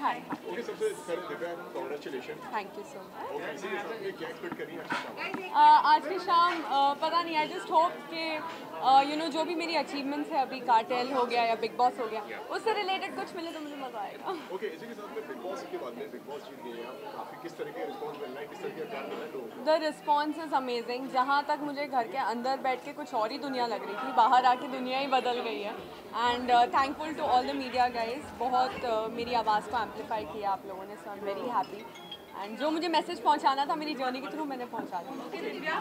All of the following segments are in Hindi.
हाय। ओके, सबसे पहले Divya congratulation. Thank you so much. Okay, इसी के साथ में क्या एक्सपेक्ट करिए आज की शाम पता नहीं, आई जस्ट होप कि जो भी मेरी अचीवमेंट्स है अभी, कार्टेल हो गया या बिग बॉस हो गया, उससे रिलेटेड कुछ मिले तो मुझे मज़ा आएगा। ओके, इसी के साथ में बिग बॉस के बाद में बिग बॉस जीत गई है, काफ़ी किस तरह के रिस्पॉन्स मिल रहा है, किस तरह के प्यार मिल रहा है लोगों को? The response is amazing. जहाँ तक मुझे घर के अंदर बैठ के कुछ और ही दुनिया लग रही थी, बाहर आके दुनिया ही बदल गई है। And thankful to all the media guys, बहुत मेरी आवाज़ को एम्पलीफाई किया आप लोगों ने, so I am very happy. And जो मुझे मैसेज पहुंचाना था मेरी जर्नी के थ्रू मैंने पहुंचा दिया। दिव्या,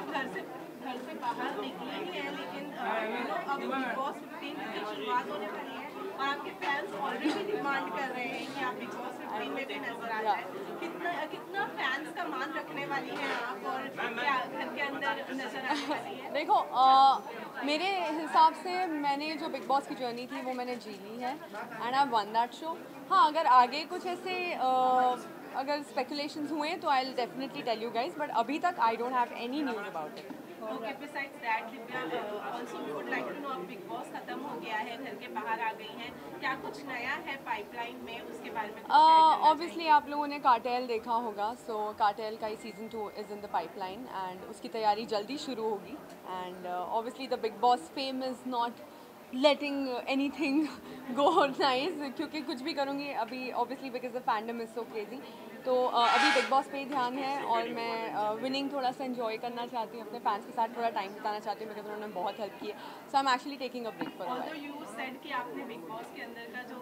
घर से बाहर निकली है, लेकिन अब बिग बॉस 15 की शुरुआत होने वाली है और आपके फैंस ऑलरेडी डिमांड कर रहे हैं कि आप बिग बॉस 15 में भी नजर आ जाए। कितना फैंस का मान रखने वाली हैं आप, और क्या घर के अंदर नजर आने वाली है? देखो, मेरे हिसाब से मैंने जो बिग बॉस की जर्नी थी वो मैंने जी ली है, and I won that show. हाँ, अगर आगे कुछ ऐसे अगर स्पेकुलेशंस हुए तो I will definitely tell you guys, but अभी तक I don't have any news about it. Okay, besides that, Divya, also we would like to know, अब बिग बॉस खत्म हो गया है, घर के बाहर आ गई हैं, क्या कुछ नया है पाइपलाइन में, उसके बारे में ऑब्वियसली आप लोगों ने कार्टेल देखा होगा, सो कार्टेल का ही season 2 is in the pipeline and उसकी तैयारी जल्दी शुरू होगी। And obviously the Bigg Boss fame is not letting anything go nice, क्योंकि कुछ भी करूँगी अभी obviously because the fandom is so crazy. तो अभी बिग बॉस पे ही ध्यान है और मैं विनिंग थोड़ा सा एंजॉय करना चाहती हूँ, अपने फैंस के साथ थोड़ा टाइम बिताना चाहती हूँ, बिकॉज उन्होंने बहुत हेल्प की है। So I am actually taking a break for a while. You said कि आपने बिग बॉस के अंदर का जो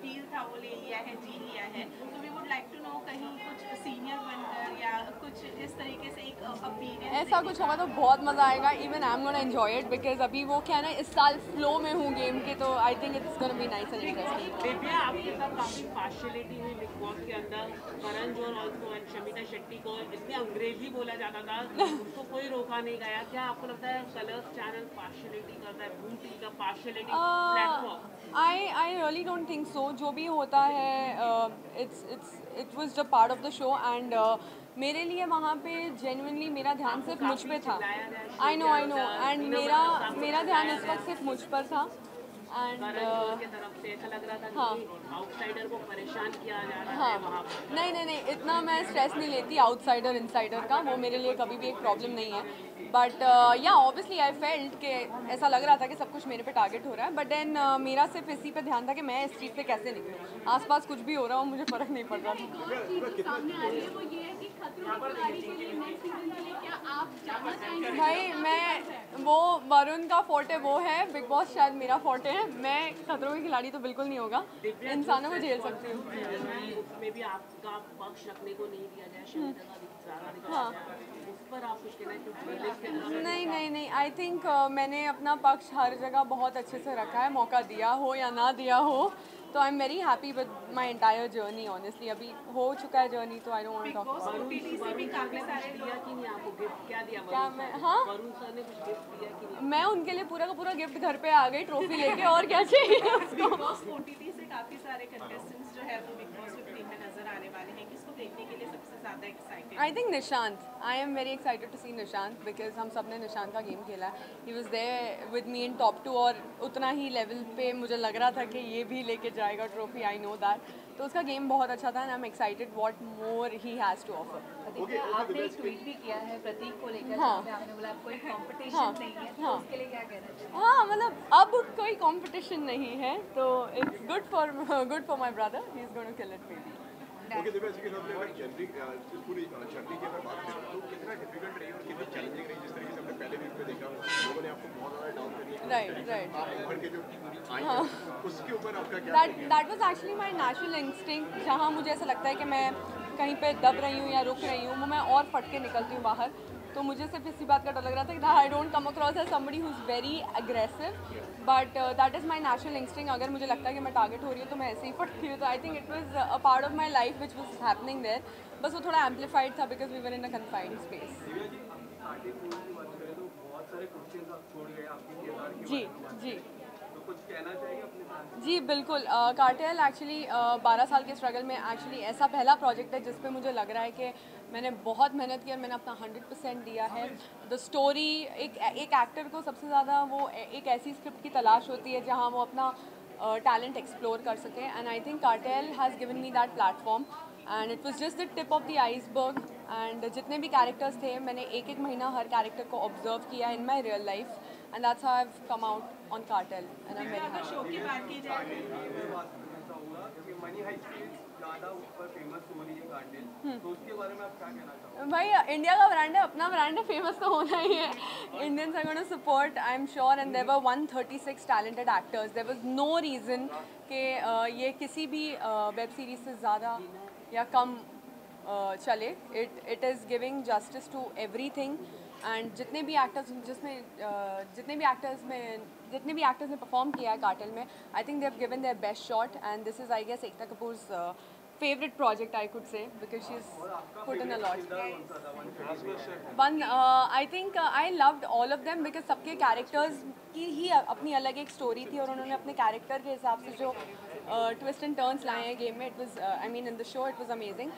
फील था वो ले लिया है, जी लिया है, तो we would like to know कहीं कुछ सीनियर बनकर या कुछ इस तरीके से एक अपीयरेंस ऐसा कुछ होगा तो बहुत मज़ा आएगा। Even I am gonna enjoy it, because अभी वो क्या है ना, इस साल फ्लो में हूँ गेम के, तो I think it's gonna be nice and interesting. Divya, आपके साथ काफी पार्शियलिटी हुई बिग बॉस के अंदर। करण जोहर ऑल्सो एंड शमिता शेट्टी को इसमें अंग्रेजी बोला जाता था, उसको कोई रोका नहीं गया। क्या आपको लगता है कलर्स चैनल पार्शियलिटी करता है, ब्रूटी का partiality platform? I really don't think so. जो भी होता है it was the part of the show, and मेरे लिए वहाँ पे जेन्युइनली मेरा ध्यान सिर्फ मुझ पे था। आई नो एंड मेरा ध्यान उस वक्त सिर्फ मुझ पर था। एंड की तरफ से ऐसा लग रहा था हाँ, कि आउटसाइडर को परेशान किया जा रहा हाँ, है वहाँ पर। नहीं, इतना मैं स्ट्रेस नहीं लेती आउटसाइडर इनसाइडर का, वो मेरे लिए कभी भी एक प्रॉब्लम नहीं है। बट या ऑब्वियसली आई फेल्ट कि ऐसा लग रहा था कि सब कुछ मेरे पे टारगेट हो रहा है, बट देन मेरा सिर्फ इसी पे ध्यान था कि मैं इस चीज़ से कैसे निकलूँ। आसपास कुछ भी हो रहा हो मुझे फ़र्क नहीं पड़ रहा था। भाई मैं वो वरुण का फोर्टे वो है, बिग बॉस शायद मेरा फोर्टे है। मैं खतरों के खिलाड़ी तो बिल्कुल नहीं होगा, इंसानों को झेल सकती हूँ। उसमें भी आपका पक्ष रखने को नहीं दिया जाए, शमिता का ज़्यादा दिखाया जाए, उस पर आप कुछ कहना है क्योंकि नहीं, आई थिंक मैंने अपना पक्ष हर जगह बहुत अच्छे से रखा है, मौका दिया हो या ना दिया हो। तो I am very happy with my entire journey. Honestly अभी हो चुका है जर्नी, तो I don't want to talk about OTT से भी काफी सारे दिया कि नहीं आपको गिफ्ट? क्या दिया क्या वरुण मैं, सर? हाँ, वरुण सर ने कुछ गिफ्ट दिया कि नहीं? मैं उनके लिए पूरा का पूरा गिफ्ट घर पे आ गई, ट्रॉफी लेके, और क्या चाहिए उसको। बिग बॉस ओटीटी से काफी सारे कंटेस्टेंट्स जो है वो बिग बॉस 15 में नजर आने वाले हैं, किसको देखने के लिए सबसे ज्यादा excited? I think Nishant. I am very excited to see Nishant, because हम सब ने निशांत का गेम खेला है। He was there with me in top 2, और उतना ही लेवल पे मुझे लग रहा था कि ये भी लेके जाएगा ट्रॉफी, आई नो दैट। तो उसका गेम बहुत अच्छा था and I am excited what more he has to offer. आपने एक ट्वीट भी किया है प्रतीक को लेकर, हाँ, जिसमें आपने बोला कोई कंपटीशन हाँ, नहीं है, तो हाँ, उसके लिए क्या कहना चाहिए? हाँ, मतलब अब कोई कंपटीशन नहीं है, तो it's good for my brother, he is going to kill it baby. Okay Divya, इसी के साथ में अगर जनरी पूरी जर्नी की अगर बात करें तो कितना डिफिकल्ट रही और कितनी चैलेंजिंग रही, जिस तरीके से हमने पहले वीक में देखा लोगों ने आपको बहुत ज़्यादा डाउन करी, राइट, आप उभर के जो आई हैं, उसके ऊपर आपका क्या? That was actually my natural instinct. जहाँ मुझे ऐसा लगता है कि मैं कहीं पे दब रही हूँ या रुक रही हूँ, वो मैं और फट के निकलती हूँ बाहर। तो मुझे सिर्फ इसी बात का डर लग रहा था कि I don't come across as somebody who is very aggressive, but that is my natural instinct. अगर मुझे लगता है कि मैं टारगेट हो रही हूँ तो मैं ऐसे ही फटती हूँ। तो I think it was a part of my life which was happening there, बस वो थोड़ा एम्पलीफाइड था because we were in a confined space. जी जी जी बिल्कुल। कार्टेल एक्चुअली 12 साल के स्ट्रगल में एक्चुअली ऐसा पहला प्रोजेक्ट है जिस पे मुझे लग रहा है कि मैंने बहुत मेहनत की और मैंने अपना 100% दिया है। द स्टोरी, एक एक्टर को सबसे ज़्यादा वो एक ऐसी स्क्रिप्ट की तलाश होती है जहाँ वो अपना टैलेंट एक्सप्लोर कर सके. And I think cartel has given me that platform and it was just the tip of the iceberg. And जितने भी कैरेक्टर्स थे मैंने एक एक महीना हर कैरेक्टर को ऑब्जर्व किया in my real life and that's how I have come out on cartel and I am very अगर शो की बात की जाए क्योंकि मनी हाइस्ट ज़्यादा ऊपर फेमस हो रही है कार्टेल, तो उसके बारे में आप क्या कहना चाहोगे? भाई इंडिया का ब्रांड है, अपना ब्रांड है, फेमस तो होना ही है. Indians are gonna support, I am sure. And there were 136 talented actors. There was no reason कि ये किसी भी वेब सीरीज से ज़्यादा या कम चले. It is giving justice to everything. And जितने भी एक्टर्स ने परफॉर्म किया है कार्टेल में, I think they have given their best shot. And this is I guess Ekta Kapoor's favorite project I could say because she's put in a lot. I think I loved all of them because सबके characters की ही अपनी अलग एक story थी और उन्होंने अपने character के हिसाब से जो twist and turns लाए हैं game में. It was in the show it was amazing.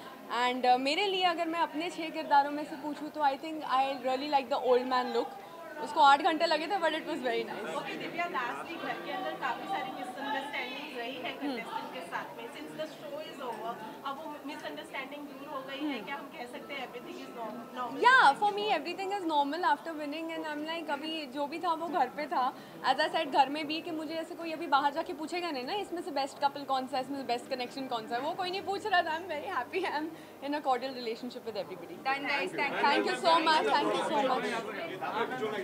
And मेरे लिए अगर मैं अपने 6 किरदारों में से पूछूँ तो I think I really like the old man look. उसको 8 घंटे लगे थे but it was very nice. Okay Divya, last week घर के अंदर काफी सारी मिसअंडरस्टैंडिंग रही है कंटेस्टेंट के साथ में. Since the show is over, अब वो मिसअंडरस्टैंडिंग दूर हो गई है क्या? हम कह सकते हैं एवरीथिंग इज नॉर्मल? या for me everything is normal after winning. And I am like अभी जो भी था वो घर पे था. एज आई सेड घर में भी कि मुझे ऐसे कोई अभी बाहर जाके पूछेगा नहीं ना इसमें से बेस्ट कपल कौन सा है, इसमें से बेस्ट कनेक्शन कौन सा है, वो कोई नहीं पूछ रहा था. आई am very happy. I am in a cordial relationship with everybody. Thank you so much. Thank you so much.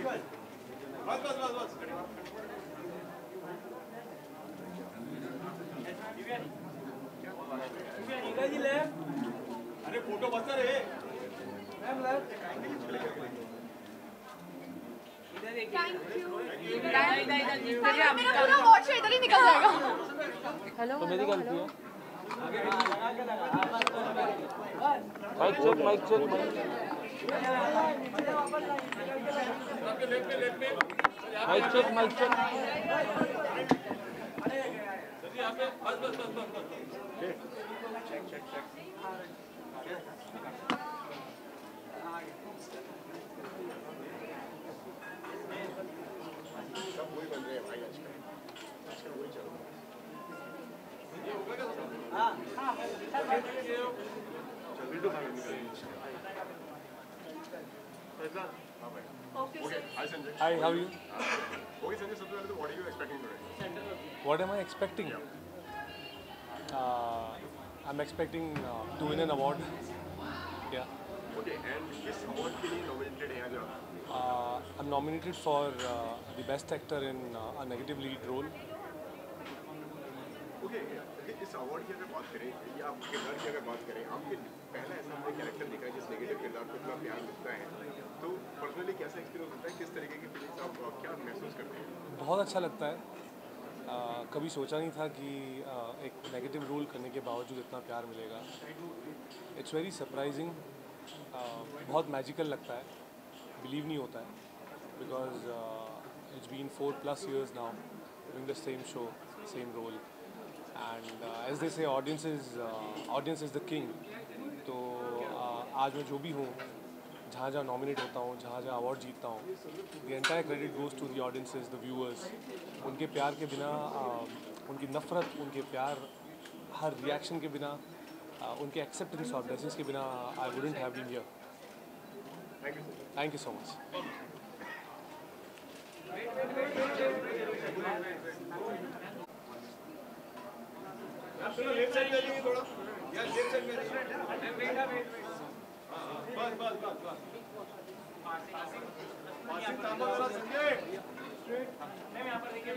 बस. अरे फोटो बता रे मैम. मेरा पूरा वॉच इधर ही निकल जाएगा. हेलो, मेरी गलती है. Mike check. सब वही बन रहे हैं भाई आजकल वही चल रहा है. Okay sir. Hi Sanjay. Hi, how are you? Okay Sanjay, सबसे पहले तो what are you expecting today? What am I expecting? I'm expecting to win an award. Yeah. Okay, and किस award के लिए nominated हैं आज आप? I'm nominated for the best actor in a negative lead role. Okay, इस अवार्ड की अगर बात करें या आप किरदार की अगर बात करें, आपके पहला ऐसा हमने कैरेक्टर देखा है जिस नेगेटिव किरदार को इतना प्यार मिलता है, तो पर्सनली कैसा एक्सपीरियंस होता है, किस तरीके की फीलिंग्स आप क्या महसूस करते हैं? बहुत अच्छा लगता है. कभी सोचा नहीं था कि एक नेगेटिव रोल करने के बावजूद इतना प्यार मिलेगा. It's very surprising. बहुत मैजिकल लगता है, बिलीव नहीं होता है because it's been 4+ years now doing the same show, same role. And as they say audience is the king. तो आज मैं जो भी हूँ, जहाँ जहाँ नॉमिनेट होता हूँ, जहाँ जहाँ अवार्ड जीतता हूँ, the entire credit goes to the audiences, the viewers. उनके प्यार के बिना, उनकी नफ़रत, उनके प्यार, हर रिएक्शन के बिना, उनके एक्सेप्टेंस और ब्लेसिंग्स के बिना I wouldn't have been here. Thank you so much. चलो लेफ्ट साइड में जाइए थोड़ा. यार लेफ्ट साइड में जाइए. बस. पासिंग तांबा वाला संजय. मैं यहां पर देखिए.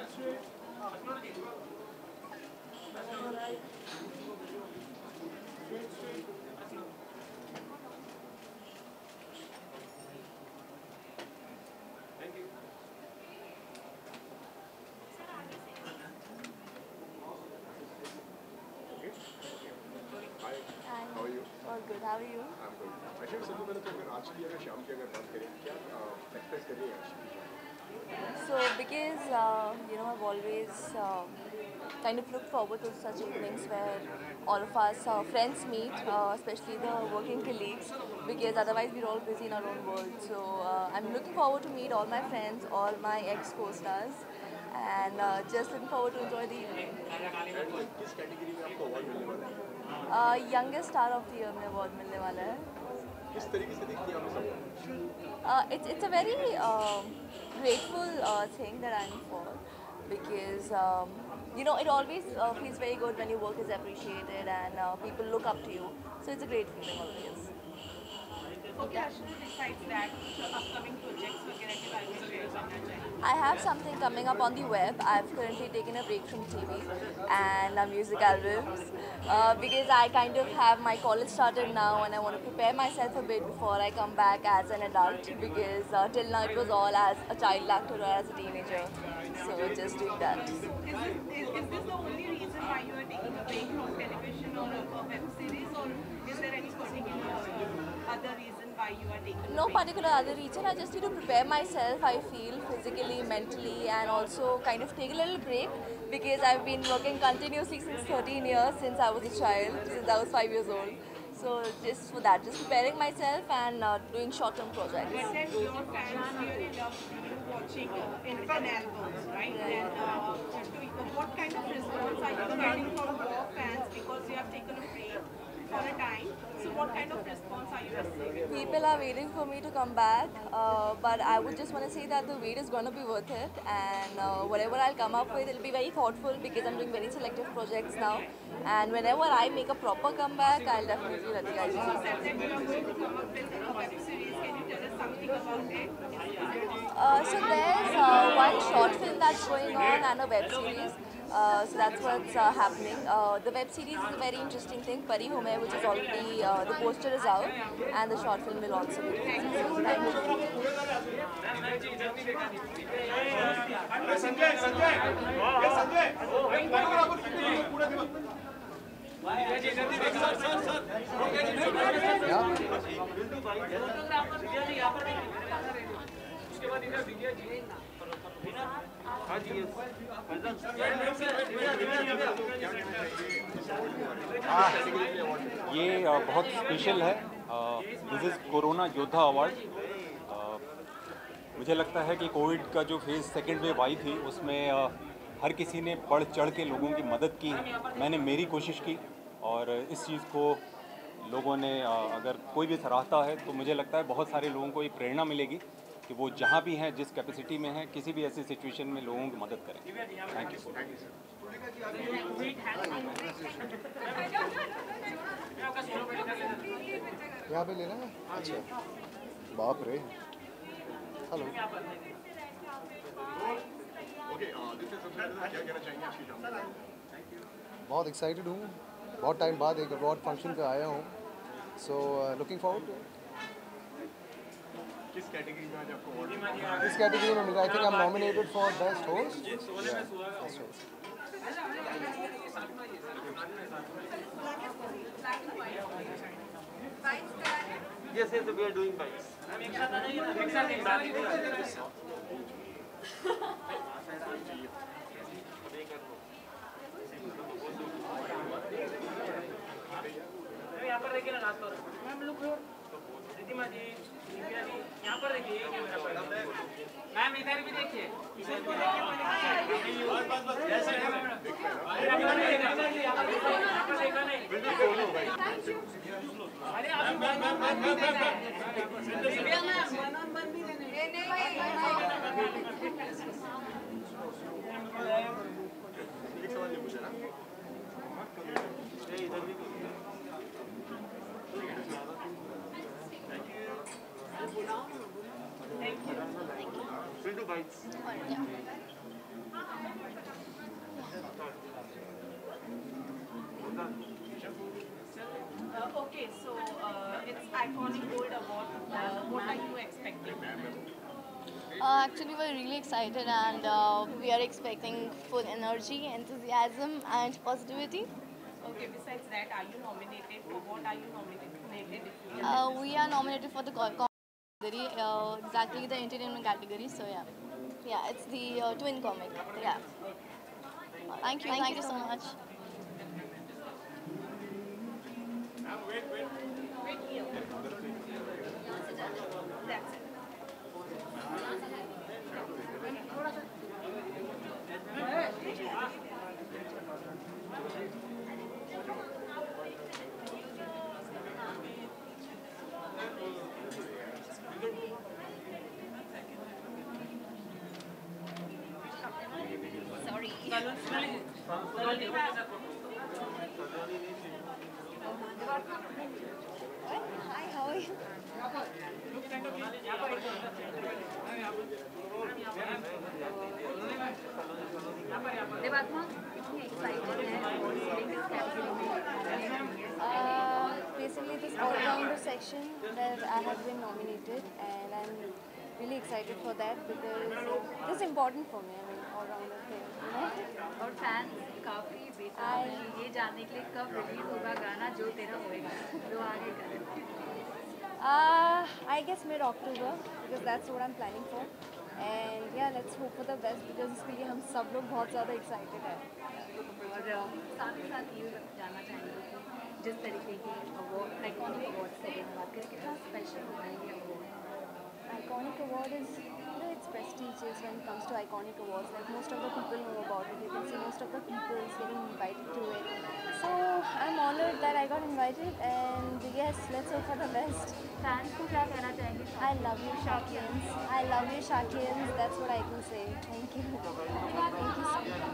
How are you? All good. How are you? I'm good. अच्छा सबसे पहले तो अगर आज की अगर शाम की अगर बात करें, क्या एक्सपेक्ट कर रही है आज की? So because I've always kind of looked forward to such evenings where all of us friends meet, especially the working colleagues, because otherwise we're all busy in our own world. So I'm looking forward to meet all my friends, all my ex co-stars, and just looking forward to enjoy the evening. किस कैटेगरी में आपको अवार्ड मिलने वाला है? Youngest Star of the Year में award मिलने वाला है. किस तरीके से देखती हैं आप इस award? It's a very grateful thing that I'm for, because you know, it always feels very good when your work is appreciated and people look up to you. So it's a great feeling always. Okay, Ashna, besides that, upcoming projects वगैरह के बारे में share करना चाहिए. I have something coming up on the web. I've currently taken a break from TV and music albums because I kind of have my college started now and I want to prepare myself a bit before I come back as an adult, because till now it was all as a child actor or as a teenager. So just doing that. Is this the only reason why you are taking a break from television or a web series, or is there any particular other reason why you are taking a No break? particular other reason. I just need to prepare myself, I feel, physically, mentally, and also kind of take a little break, because I've been working continuously since 13 years, since I was a child, since I was 5 years old. So just for that, just preparing myself and doing short-term projects. But then your fans really love you watching in albums, right? And what kind of response are you getting from your fans, because you have taken a break for a time? So what kind of response are you receiving? People are waiting for me to come back, but I would just want to say that the wait is going to be worth it, and whatever I'll come up with, it'll be very thoughtful, because I'm doing very selective projects now, and whenever I make a proper comeback, I'll definitely let you guys know. You said that you are going to come up with a web series. Can you tell us something about it? So there's one short film that's going on and a web series. So that's what's happening. The web series is a very interesting thing, Pari Hu Main, which is already, the poster is out, and the short film will also be released. Thank you. ये बहुत स्पेशल है. दिस इज़ कोरोना योद्धा अवार्ड. मुझे लगता है कि कोविड का जो फेज़ सेकेंड वेव आई थी, उसमें हर किसी ने बढ़ चढ़ के लोगों की मदद की. मैंने मेरी कोशिश की, और इस चीज़ को लोगों ने अगर कोई भी सराहता है, तो मुझे लगता है बहुत सारे लोगों को ये प्रेरणा मिलेगी कि वो जहाँ भी हैं, जिस कैपेसिटी में हैं, किसी भी ऐसी सिचुएशन में लोगों की मदद करें. Thank you. यहाँ पे लेना है. अच्छा, बाप रे. हेलो. बहुत एक्साइटेड हूँ. बहुत टाइम बाद एक अवार्ड फंक्शन पे आया हूँ. So looking forward to. किस कैटेगरी में आज आपको अवार्ड? इस कैटेगरी में मिला. I think I am nominated for best host. Yes, yes, we are doing bites. यहाँ पर देखिए ना, रात को मैम लुक रितिमा जी, दिव्या जी, यहाँ पर देखिए मैम, इधर भी देखिए. एक सवाल ये पूछा ना. We'll do bites. Okay, so it's iconic gold award. What are you expecting? Actually, we're really excited, and we are expecting full energy, enthusiasm, and positivity. Okay, besides that, are you nominated? For what are you nominated? We are nominated for the category, exactly the entertainment category. So yeah, it's the twin comic. Yeah. Thank you so much. That's it. Hi, how are you? देवात्मा कितनी एक्साइटेड है और सिटिंग इस कैटेगरी में Basically, this all-rounder section where I have been nominated, and I'm really excited for that because this is important for me. I mean, all-rounder thing, you know. और फैंस काफ़ी बेताब हैं ये जानने के लिए कब रिलीज होगा गाना जो तेरा होएगा जो आगे करें I guess mid-October because that's what I'm planning for. And yeah, let's hope for the best because इसके लिए हम सब लोग बहुत ज़्यादा excited हैं. और साथ ही साथ ये जानना चाहेंगे कि जिस तरीके की अवार्ड आइकॉनिक अवार्ड से हम बात करें कितना स्पेशल होता है ये award Iconic award is, you know, it's prestigious when it comes to iconic awards. Like most of the people know about it. You can see most of the people is getting invited to it. So I'm honored that I got invited, and yes, let's hope for the best. Fans को क्या कहना चाहेंगे I love you, Shakians. I love you, Shakians. That's what I can say. Thank you. Thank you so much.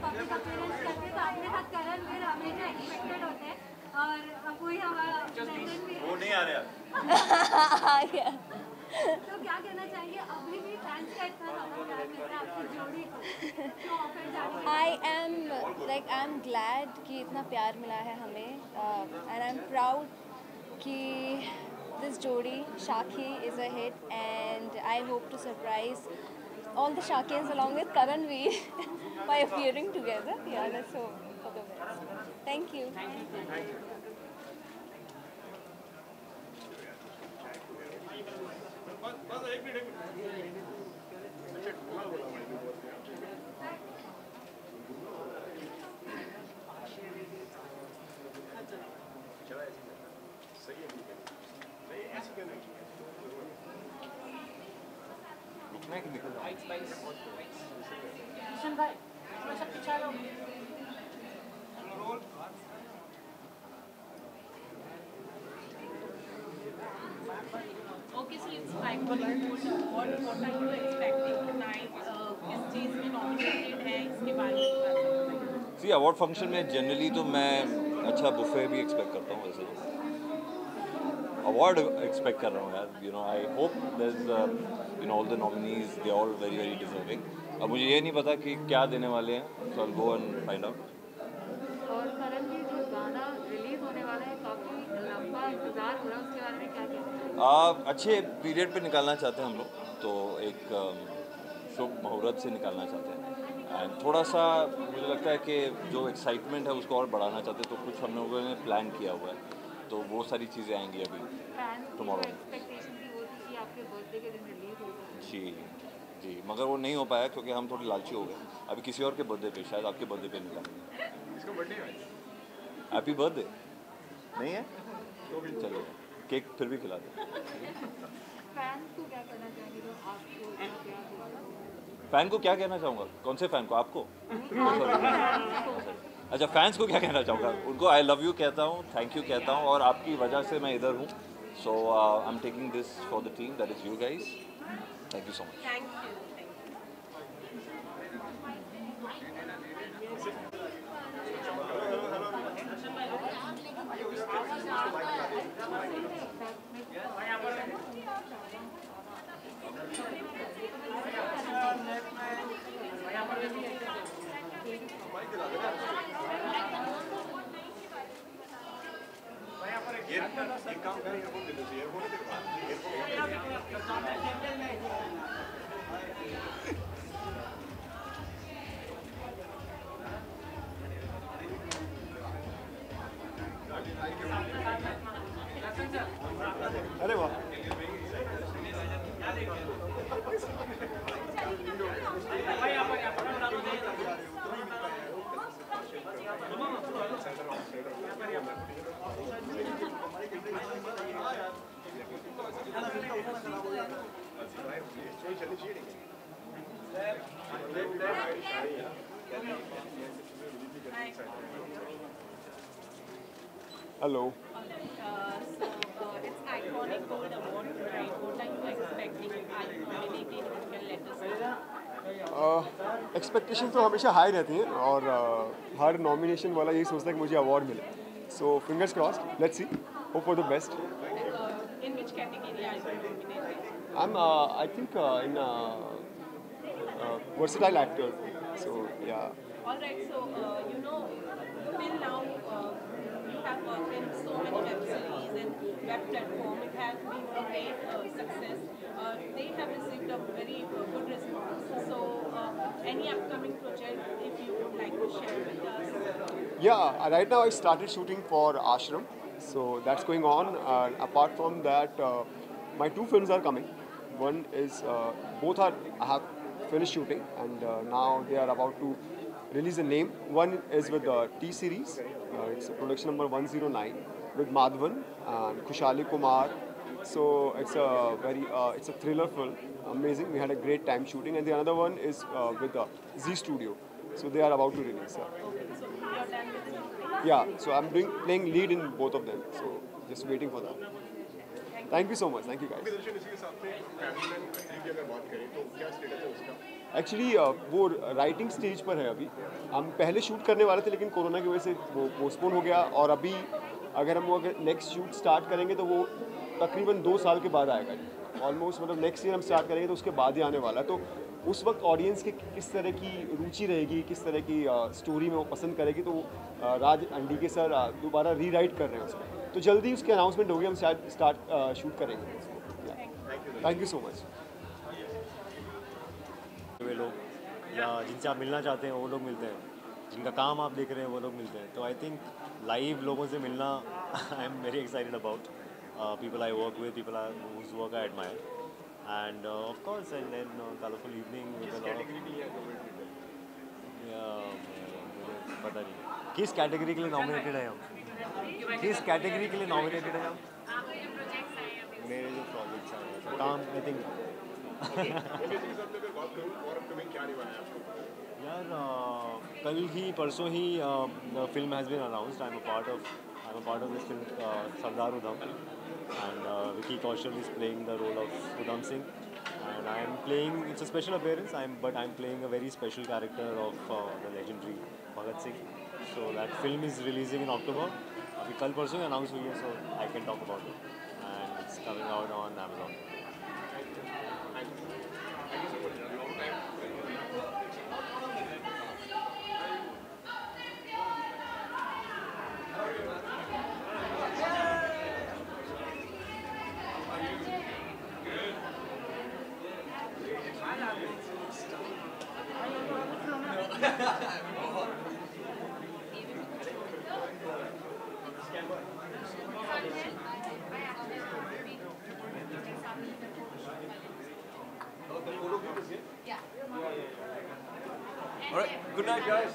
Public appearance करते हैं तो आपके साथ करण वीर हमेशा एक्सपेक्टेड होते हैं और वही हमारा प्रेजेंट भी वो नहीं आ रहा Yeah. तो क्या कहना चाहेंगे अभी भी फैंस का इतना ज़्यादा प्यार मिलता है आपकी जोड़ी को तो ऑफर जाने I'm glad कि इतना प्यार मिला है हमें, and I'm proud कि this जोड़ी Shaki is a hit, and I hope to surprise all the Shakians along with Karan Veer by appearing together. Yeah, let's hope for the best. Thank you. Kishan भाई थोड़ा सा पीछे लो Okay, so it's iconic food. What are you expecting tonight? किस चीज़ में nominated है इसके बारे में थोड़ा सा बताइए. सी अवार्ड फंक्शन में जनरली तो मैं अच्छा बुफे भी एक्सपेक्ट करता हूँ वैसे अवार्ड एक्सपेक्ट कर रहा हूँ यार you know I hope there is you know all the nominees they all very very deserving अब मुझे ये नहीं पता कि क्या देने वाले हैं so I will go and find out और करण की जो गाना रिलीज होने वाला है काफ़ी लंबा इंतजार हो रहा है उसके बारे में क्या कहते हैं अच्छे पीरियड पे निकालना चाहते हैं हम लोग तो एक शुभ मुहूर्त से निकालना चाहते हैं एंड थोड़ा सा मुझे लगता है कि जो एक्साइटमेंट है उसको और बढ़ाना चाहते हैं तो कुछ हम लोगों ने प्लान किया हुआ है तो वो सारी चीज़ें आएंगी अभी टुमारो एक्सपेक्टेशन भी वो थी कि आपके बर्थडे के दिन रिलीज होगा जी जी मगर वो नहीं हो पाया क्योंकि हम थोड़े लालची हो गए अभी किसी और के बर्थडे पे शायद आपके बर्थडे पे निकालेंगे इसका बर्थडे है हैप्पी बर्थडे नहीं है चलो केक फिर भी खिला दो फैंस को क्या कहना चाहेंगे जो आपको इतना प्यार देता है? फैन को क्या कहना चाहूँगा कौन से फ़ैन को आपको अच्छा फैंस को क्या कहना चाहूँगा उनको आई लव यू कहता हूँ थैंक यू कहता हूँ और आपकी वजह से मैं इधर हूँ so I am taking this for the team that is you guys thank you so much Thank you. ये काम करें एयरपोर्ट दे दो एयरपोर्ट अरे वाह Hello. So it's iconic gold award tonight. What are you expecting? Are you nominated? You can let us know. Expectation तो हमेशा हाई रहती हैं और हर नॉमिनेशन वाला यही सोचता है कि मुझे अवार्ड मिले. So fingers crossed, let's see, hope for the best. In which category are you nominated? I'm I think in versatile actor. So yeah. All right. So you know, till now you have worked in so many web series and web platform. It has been a great success. They have received a very good response. So any upcoming project, if you would like to share with us? Yeah. Right now I started shooting for Ashram. So that's going on. Apart from that, my 2 films are coming. One is I have finished shooting and now they are about to release a name. One is with the T series. It's production number 109 with Madhavan and Khushali Kumar. So it's a thriller film. Amazing. We had a great time shooting. And the another one is with Z Studio. So they are about to release. So you're done with it? Yeah, so I'm playing lead in both of them, so just waiting for that. Thank you so much, thank you guys. Actually वो राइटिंग स्टेज पर है अभी. हम पहले शूट करने वाले थे लेकिन कोरोना की वजह से वो पोस्टपोन हो गया और अभी अगर नेक्स्ट शूट स्टार्ट करेंगे तो वो तकरीबन 2 साल के बाद आएगा. ऑलमोस्ट मतलब नेक्स्ट ईयर हम स्टार्ट करेंगे तो उसके बाद ही आने वाला है. तो उस वक्त ऑडियंस के किस तरह की रुचि रहेगी, किस तरह की स्टोरी में वो पसंद करेगी, तो राज अंडीके सर दोबारा रीराइट कर रहे हैं उसको. तो जल्दी उसकी अनाउंसमेंट होगी, हम शायद स्टार्ट शूट करेंगे. Thank you so much. वे लोग या जिनसे आप मिलना चाहते हैं वो लोग मिलते हैं, जिनका काम आप देख रहे हैं वो लोग मिलते हैं. तो आई थिंक लाइव लोगों से मिलना आई am very excited about people I work with, people whose work I admire. And of course, and then colorful evening with a lot of मुझे पता नहीं किस कैटेगरी के लिए नॉमिनेटेड है हम, किस कैटेगरी के लिए नॉमिनेटेड है हम. मेरे जो प्रोजेक्ट्स हैं काम आई थिंक यार कल ही परसों ही film has been announced. I am a part of this film Sardar Udham. And Vicky Kaushal is playing the role of Udham Singh, and I am playing. It's a special appearance. But I'm playing a very special character of the legendary Bhagat Singh. So that film is releasing in October. अभी कल परसों ही announce हुई है, so I can talk about it. And it's coming out on Amazon. All right, good night, guys.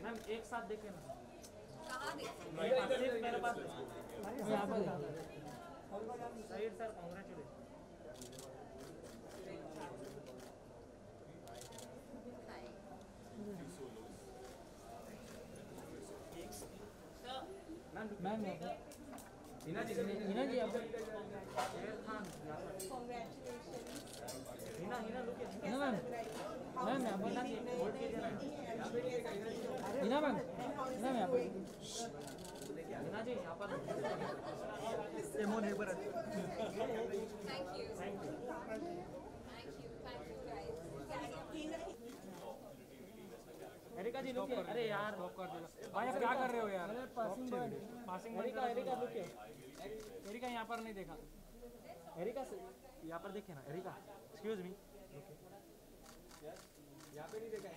Ma'am एक साथ देखे ना. मेरे पास side sir congratulation. Ma'am Hina ji आप Hina look Hina ma'am ma'am Hina ji vote कीजिए ना. हिना मैम हिना जी यहाँ पर एमो नेबर. Thank you Erica ji look. अरे यार भाई आप क्या कर रहे हो यार. Passing areca look. एरिका यहाँ पर नहीं देखा. एरिका यहाँ पर देखे ना. Erica excuse me. यहाँ पे नहीं देखा.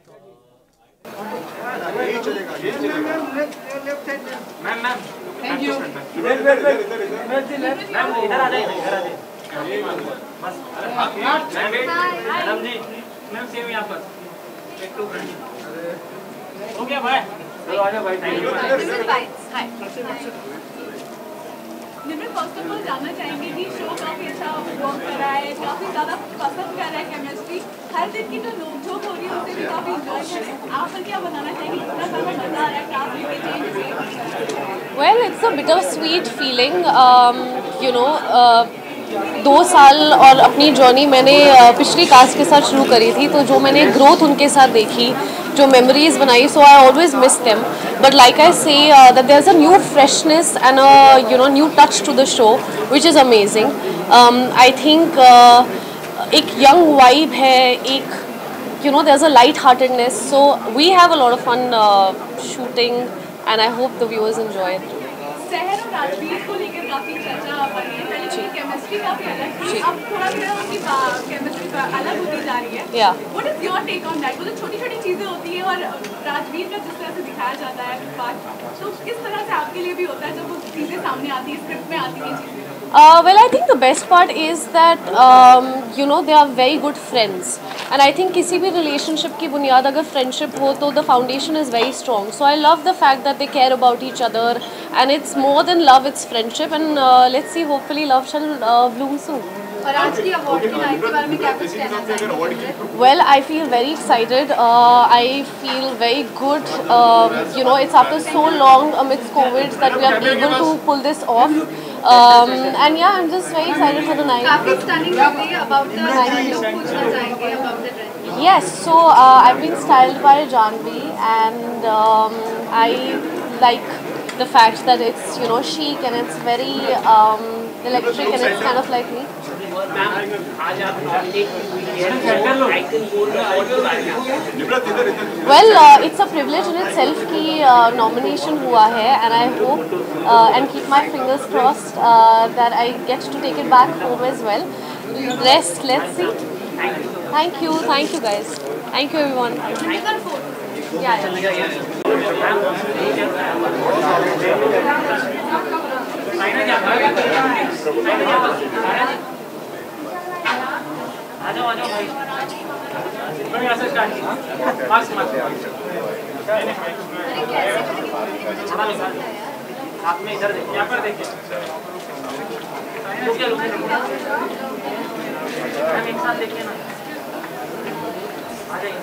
Ma'am thank you. मैम इधर आ जाइए. मैडम जी मैम सेम यहाँ पर हो गया भाई निम्न फर्स्ट ऑफ ऑल जानना चाहेंगे कि शो काफ़ी अच्छा वर्क कर रहा है, काफ़ी ज़्यादा पसंद कर रहा है केमिस्ट्री, हर दिन की जो नोकझोंक हो रही है उससे भी काफ़ी इंजॉय कर रहे हैं। आप पर क्या बताना चाहेंगे, कितना ज़्यादा मज़ा आ रहा है क्लास में change? Well, it's a bit of sweet feeling. You know, 2 साल और अपनी जर्नी मैंने पिछली कास्ट के साथ शुरू करी थी, तो जो मैंने ग्रोथ उनके साथ देखी, जो मेमोरीज बनाई, so I always miss them. But like I say, that there's a new freshness and a new touch to the show, which is amazing. I think एक young vibe है, एक there's a light-heartedness. So we have a lot of fun shooting, and I hope the viewers enjoy it. सहर और राजवीर को लेकर काफ़ी चर्चा बनी है, पहले की केमिस्ट्री काफ़ी अलग थी, अब थोड़ा उनकी केमिस्ट्री अलग होती जा रही है। What is your take on that? वो जो छोटी-छोटी चीज़ें होती हैं और राजवीर का जिस तरह से दिखाया जाता है बात, तो किस तरह से आपके लिए भी होता है जब वो चीज़ें सामने आती है, स्क्रिप्ट में आती हैं चीज़ें? Well, I think the best part is that they are very good friends, and I think किसी भी relationship की बुनियाद अगर friendship हो तो the foundation is very strong. So I love the fact that they care about each other, and it's more than love, it's friendship, and let's see, hopefully love shall bloom soon. और आज की अवार्ड की नाइट के बारे में क्या कुछ कहना चाहेंगे? Well, I feel very excited. I feel very good. It's after so long amidst COVID that we are able to pull this off. And yeah, I'm just very excited for the night. काफी stunning लग रही है about the dress. पूछना चाहेंगे about the dress. Yes, so I've been styled by Janvi, and I like the fact that it's chic and it's very electric and it's kind of like me. Well, it's a privilege in itself कि nomination हुआ है, and I hope and keep my fingers crossed that I get to take it back home as well. Rest, let's see. Thank you guys. Thank you everyone. Yeah. आ जाओ भाई यहाँ से स्टार्ट मार्क्स हाथ में इधर देखिए, यहाँ पर देखिए, एक साथ देखिए ना, आ जाइए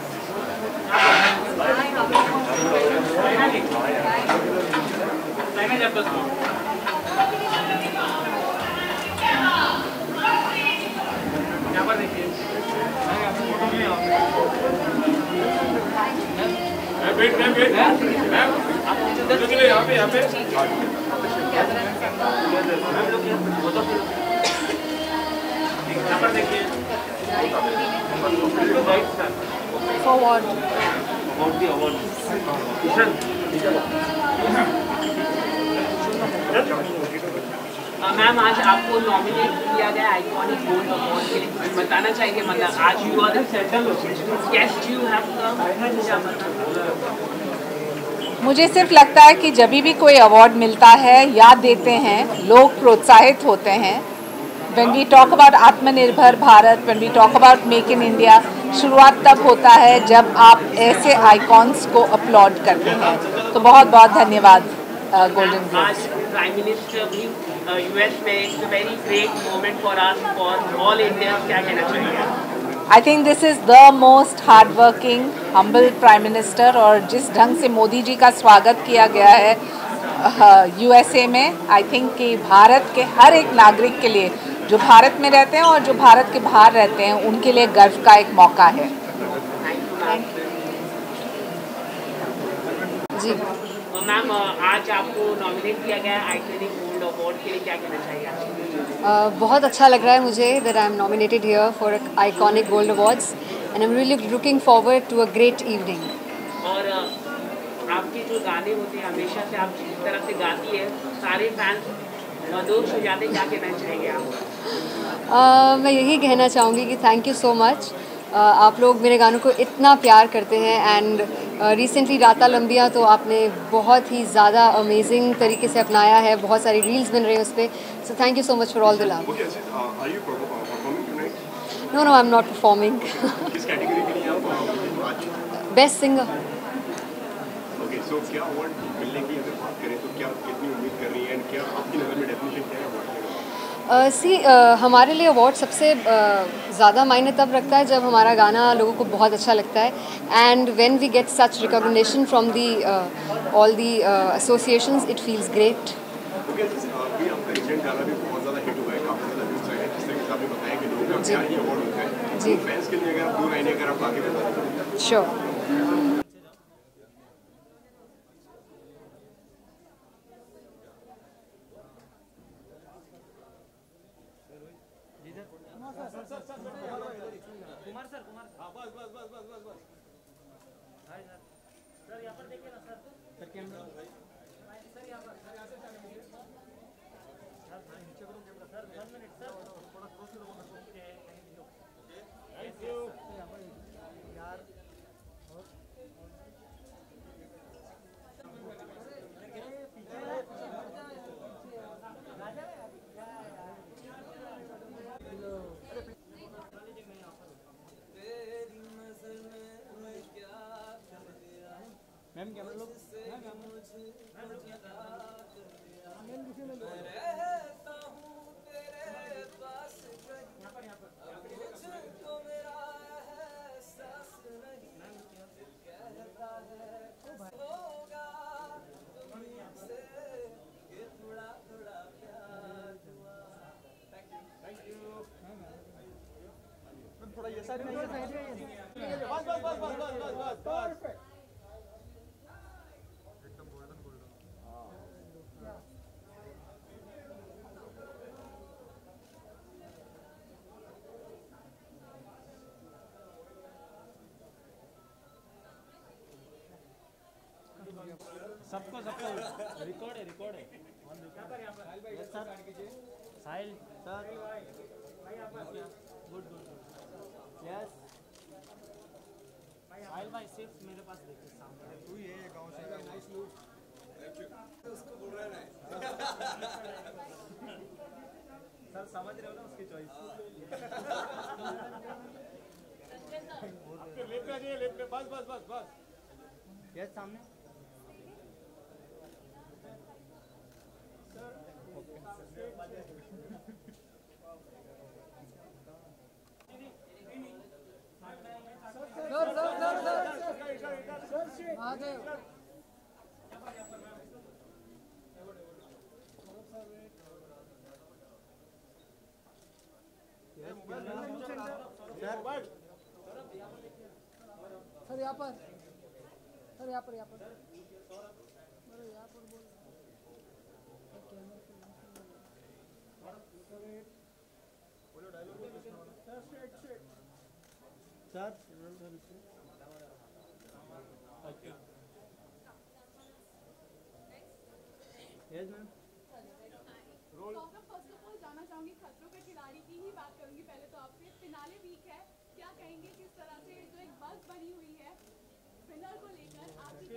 यहाँ पर देखिए, वेट मैम यहाँ पे यहाँ पर देखिए, Forward. मैम आज आपको नॉमिनेट किया गया आइकॉनिक गोल्ड अवार्ड के लिए, बताना चाहिए मतलब आज you are the guest you have come. मुझे सिर्फ लगता है कि जब भी कोई अवार्ड मिलता है या देते हैं लोग प्रोत्साहित होते हैं। When we talk about आत्मनिर्भर Bharat, when we talk about make in India, शुरुआत तब होता है जब आप ऐसे आइकॉन्स को अपलॉड करते हैं। तो बहुत बहुत धन्यवाद गोल्डन ग्लोब्स। प्राइम मिनिस्टर भी यूएस में एक very great moment for us for all India, क्या कहना चाहिए? I think this is the most hardworking, humble Prime Minister, और जिस ढंग से मोदी जी का स्वागत किया गया है USA में, I think कि भारत के हर एक नागरिक के लिए जो भारत में रहते हैं और जो भारत के बाहर रहते हैं उनके लिए गर्व का एक मौका है। जी मैम, आज आपको नॉमिनेट किया गया है आइकॉनिक गोल्ड अवार्ड के लिए, क्या कहना चाहिए? बहुत अच्छा लग रहा है मुझे that I am nominated here for iconic gold awards and I'm really looking forward to a great evening. और आपके जो गाने होते हैं हमेशा से आप जिस तरह से गाती है सारे फैंस मदोश हो जाते हैं, क्या कहना चाहेंगे आप? मैं यही कहना चाहूँगी कि थैंक यू सो मच आप लोग मेरे गानों को इतना प्यार करते हैं एंड रिसेंटली राता लंबिया तो आपने बहुत ही ज़्यादा अमेजिंग तरीके से अपनाया है, बहुत सारी रील्स बन रही हैं उस पर, so thank you so much for all the love. No no, I am not performing. किस कैटेगरी के लिए आप आज? Best singer. ओके, सो क्या अवार्ड मिलने की अगर बात करें तो क्या कितनी उम्मीद कर रही है एंड क्या आपकी नज़र में डेफिनेशन क्या है अवार्ड के? हमारे लिए अवार्ड सबसे ज़्यादा मायने तब रखता है जब हमारा गाना लोगों को बहुत अच्छा लगता है and when we get such recognition from the all the associations, it feels great. Okay, अभी आपका रिसेंट गाना भी बहुत ज़्यादा हिट हुआ है, काफ़ी ज़्यादा व्यूज़ आए हैं, जिस तरीके से आपने बताया कि लोगों का प्यार ही अवार्ड होता है जी। फैंस के लिए अगर 2 लाइनें अगर आप आगे बता दें। श्योर। कुमार सर, बस बस बस बस बस बस। हाय सर, सर यहाँ पर देखिए ना सर, सर कैमरा, सर यहाँ पर, सर यहाँ से सर नीचे करो कैमरा, सर 1 मिनट सर, थोड़ा क्लोज करो, थैंक यू यार। मैम कैमरा लो, थोड़ा ये साइड में, बस बस बस बस बस बस परफेक्ट। सबको रिकॉर्ड है सर, साहिल सर, गुड गुड यस साहिल भाई, सिर्फ मेरे पास देखिए सामने तू ये गांव से नाइस लुक, थैंक यू। उसको बोल रहा है सर, समझ रहे हो ना उसकी चॉइस। आपके लेफ्ट पे आ जाइए, लेफ्ट पे, बस बस बस बस, यस सामने। सर यहाँ पर, सर यहाँ पर, यहाँ पर, अरे यहाँ पर बोल sir. Yes ma'am. Role first of all जाना चाहूंगी खतरों के खिलाड़ी की ही बात करूंगी पहले तो आपसे। फिनाले वीक है, क्या कहेंगे किस तरह से जो एक बस बनी हुई है विनर को लेकर आपकी